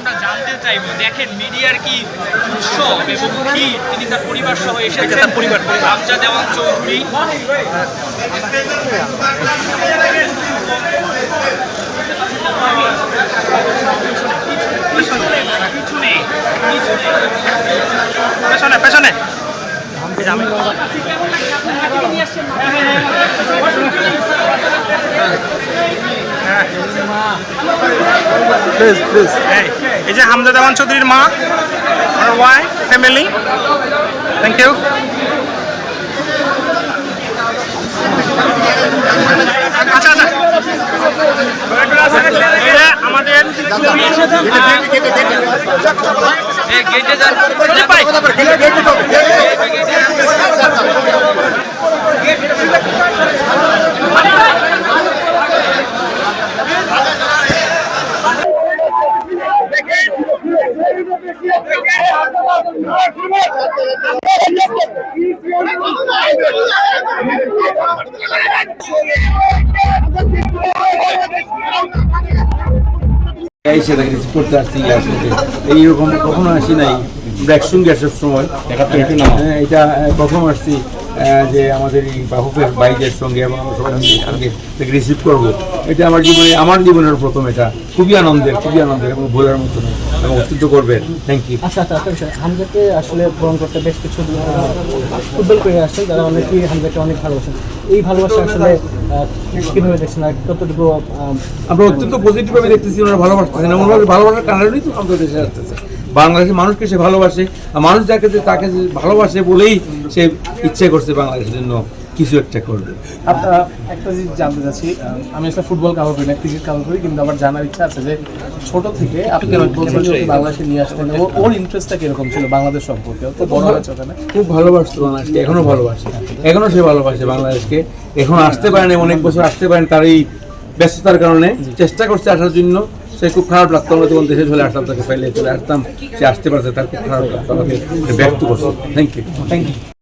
আমরা জানতে চাইবো, দেখেন মিডিয়ার কি উৎসব এবং কি তিনি তার পরিবার সহ এসেছেন। তার পরিবার হামজা দেওয়ান চৌধুরী পেছনে পেছনে এই যে হামজা দেওয়ান চৌধুরীর মা, ওয়াইফ, ফ্যামিলি। Thank you. আচ্ছা আচ্ছা, আমাদের করতে আসছি এইরকম কখনো আসি নাই। ব্র্যাকসুন গ্যাসের সময় এটা কখনো আসছি যে আমাদের এই বাহুফের বাইকের সঙ্গে এবং আমরা সবাই রিসিভ করবো। এটা আমার জীবনের প্রথম। এটা খুবই আনন্দের এবং ভোলার মতো এবং অত্যন্ত করবেন। Thank you. আচ্ছা আচ্ছা, হামজাকে আসলে পূরণ করতে বেশ কিছু ফুটবল করে আসছেন, যারা অনেকেই হামজাকে অনেক ভালোবাসেন। এই ভালোবাসা আসলে কীভাবে দেখছেন, কতটুকু? আমরা অত্যন্ত পজিটিভভাবে দেখতেছি, ওনারা ভালোবাসতেছেন। ওনারা ভালোবাসার কারণেই তো আমাদের দেশে আসতেছে। বাংলাদেশের মানুষকে সে ভালোবাসে, আর মানুষ যাকে তাকে ভালোবাসে বলেই সে ইচ্ছে করছে বাংলাদেশের জন্য কিছু একটা করবে। আপনারা একটা জিনিস জানতে চাচ্ছি, আমি আসলে ফুটবল কাভার করি না, ক্রিকেট কাভার করি, কিন্তু আমার জানার ইচ্ছা আছে যে ছোট থেকে আপনি বাংলাদেশে নিয়ে আসতেন এবং ওর ইন্টারেস্টটা কিরকম ছিল বাংলাদেশ সম্পর্কে? তো বড় হয়েছে ওখানে, খুব ভালোবাসতো বাংলাদেশকে, এখনো ভালোবাসে, এখনো সে ভালোবাসে বাংলাদেশকে। এখন আসতে পারেন, অনেক বছর আসতে পারেন, তার এই ব্যস্ততার কারণে চেষ্টা করছে আসার জন্য। সে খুব খারাপ লাগতো, আমরা যখন দেশে চলে আসতাম, তাকে ফাইলে চলে আসতাম, সে আসতে পারছে, তার খুব খারাপ লাগতো, আমাকে ব্যক্ত করছে। Thank you.